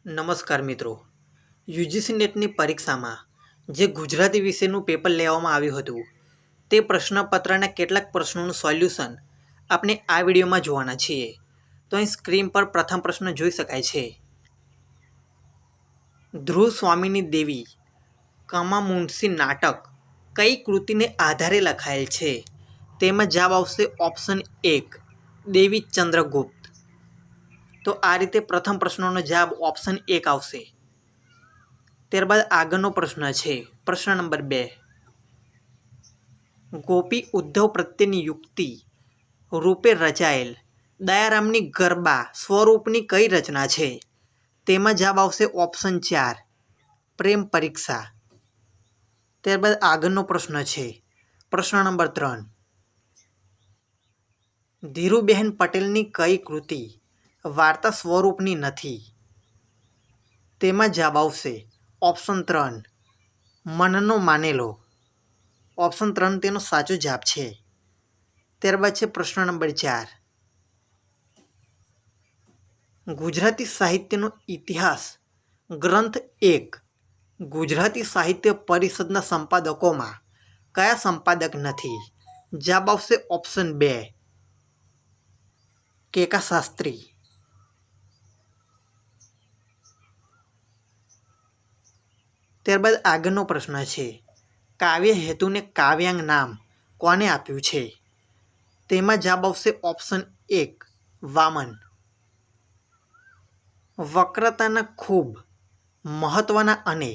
નમસ્કાર મિત્રો, યુજીસી નેટની પરીક્ષામાં જે ગુજરાતી વિષયનું પેપર લેવામાં આવ્યું હતું તે પ્રશ્નપત્રના કેટલાક પ્રશ્નોનું સોલ્યુશન આપણે આ વિડીયોમાં જોવાના છીએ. તો અહીં સ્ક્રીન પર પ્રથમ પ્રશ્ન જોઈ શકાય છે. ધ્રુવ સ્વામીની દેવી કમામુન્શી નાટક કઈ કૃતિને આધારે લખાયેલ છે? તેમાં જવાબ આવશે ઓપ્શન 1 દેવી ચંદ્રગુપ્ત. તો આ રીતે પ્રથમ પ્રશ્નનો જવાબ ઓપ્શન 1 આવશે. ત્યારબાદ આગળનો પ્રશ્ન છે પ્રશ્ન નંબર 2. ગોપી ઉદ્ધવ પ્રત્યેની યુક્તિ રૂપે રચાયેલ દયારામની ગરબા સ્વરૂપની કઈ રચના છે? તેમાં જવાબ આવશે ઓપ્શન 4 પ્રેમ પરીક્ષા. ત્યારબાદ આગળનો પ્રશ્ન છે પ્રશ્ન નંબર 3. ધીરુબહેન પટેલની કઈ કૃતિ વાર્તા સ્વરૂપની નથી? તેમાં જવાબ આવશે ઓપ્શન 3 મનનો માનેલો. ઓપ્શન 3 તેનો સાચો જવાબ છે. ત્યારબાદ છે પ્રશ્ન નંબર 4. ગુજરાતી સાહિત્યનો ઇતિહાસ ગ્રંથ 1 ગુજરાતી સાહિત્ય પરિષદના સંપાદકોમાં કયા સંપાદક નથી? જવાબ આવશે ઓપ્શન 2 કેકા શાસ્ત્રી. ત્યારબાદ આગળનો પ્રશ્ન છે કાવ્ય હેતુને કાવ્યાંગ નામ કોને આપ્યું છે? તેમાં જવાબ આવશે ઓપ્શન 1 વામન. વક્રતાના ખૂબ મહત્વના અને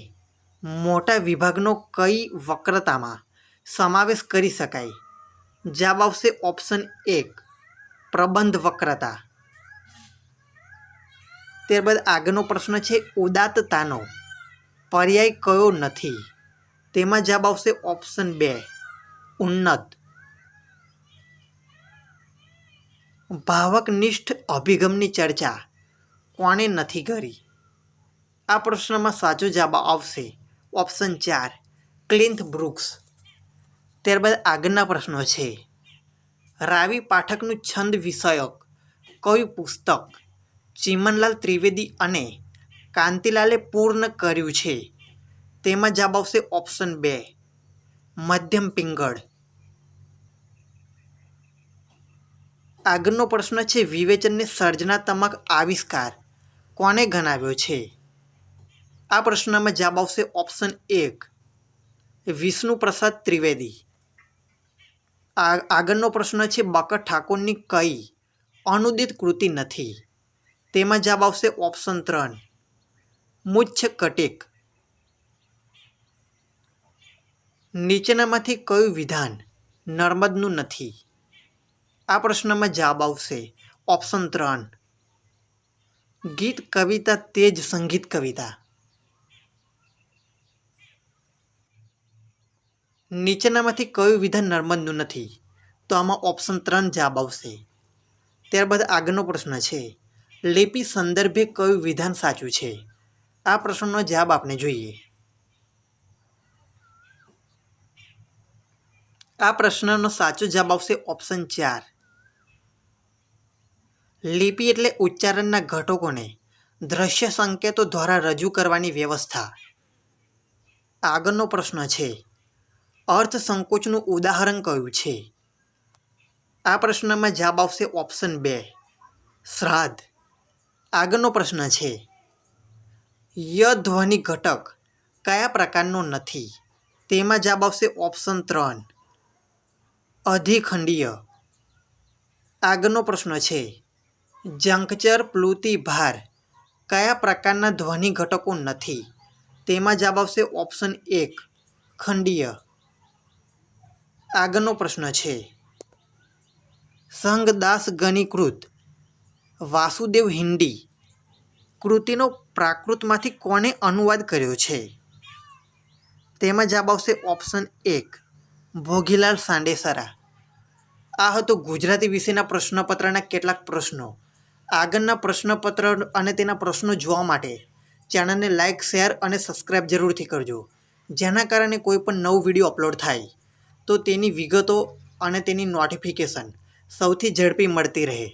મોટા વિભાગનો કઈ વક્રતામાં સમાવેશ કરી શકાય? જવાબ આવશે ઓપ્શન 1 પ્રબંધ વક્રતા. ત્યારબાદ આગળનો પ્રશ્ન છે ઉદાત્તતાનો પર્યાય કયો નથી? તેમાં જવાબ આવશે ઓપ્શન 2 ઉન્નત. ભાવકનિષ્ઠ અભિગમની ચર્ચા કોણે નથી કરી? આ પ્રશ્નમાં સાચો જવાબ આવશે ઓપ્શન 4 ક્લિન્થ બ્રુક્સ. ત્યારબાદ આગળના પ્રશ્નો છે રાવી પાઠકનું છંદ વિષયક કયું પુસ્તક ચિમનલાલ ત્રિવેદી અને કાંતિલાલે પૂર્ણ કર્યું છે? તેમાં જવાબ આવશે ઓપ્શન 2 મધ્યમ પિંગળ. આગળનો પ્રશ્ન છે વિવેચનને સર્જનાત્મક આવિષ્કાર કોને ગણાવ્યો છે? આ પ્રશ્નમાં જવાબ આવશે ઓપ્શન 1 વિષ્ણુપ્રસાદ ત્રિવેદી. આગળનો પ્રશ્ન છે બકર ઠાકોરની કઈ અનુદિત કૃતિ નથી? તેમાં જવાબ આવશે ઓપ્શન 3 મુચ્છ કટિક. નીચેનામાંથી કયું વિધાન નર્મદનું નથી? આ પ્રશ્નમાં જવાબ આવશે ઓપ્શન 3 ગીત કવિતા તેજ સંગીત કવિતા. નીચેનામાંથી કયું વિધાન નર્મદનું નથી? તો આમાં ઓપ્શન 3 જવાબ આવશે. ત્યારબાદ આગળનો પ્રશ્ન છે લિપિ સંદર્ભે કયું વિધાન સાચું છે? આ પ્રશ્નનો જવાબ આપણે જોઈએ. આ પ્રશ્નનો સાચો જવાબ આવશે ઓપ્શન 4 લિપિ એટલે ઉચ્ચારણના ઘટકોને દ્રશ્ય સંકેતો દ્વારા રજૂ કરવાની વ્યવસ્થા. આગળનો પ્રશ્ન છે અર્થ સંકોચનું ઉદાહરણ કયું છે? આ પ્રશ્નમાં જવાબ આવશે ઓપ્શન 2 શ્રાદ્ધ. આગળનો પ્રશ્ન છે ય ધ્વનિ ઘટક કયા પ્રકારનો નથી? તેમાં જવાબ આવશે ઓપ્શન 3 અધિખંડીય. આગળનો પ્રશ્ન છે જંકચર પ્લુતિ ભાર કયા પ્રકારના ધ્વનિ ઘટકો નથી? તેમાં જવાબ આવશે ઓપ્શન 1 ખંડીય. આગળનો પ્રશ્ન છે સંગદાસ ગણીકૃત વાસુદેવ હિન્દી કૃતિનો પ્રાકૃતમાંથી કોણે અનુવાદ કર્યો છે? તેમાં જવાબ આવશે ઓપ્શન 1 ભોગીલાલ સાંડેસરા. આ હતો ગુજરાતી વિષયના પ્રશ્નપત્રના કેટલાક પ્રશ્નો. આગળના પ્રશ્નપત્ર અને તેના પ્રશ્નો જોવા માટે ચેનલને લાઇક શેર અને સબસ્ક્રાઈબ જરૂરથી કરજો, જેના કારણે કોઈ પણ નવો વિડીયો અપલોડ થાય તો તેની વિગતો અને તેની નોટિફિકેશન સૌથી ઝડપી મળતી રહે.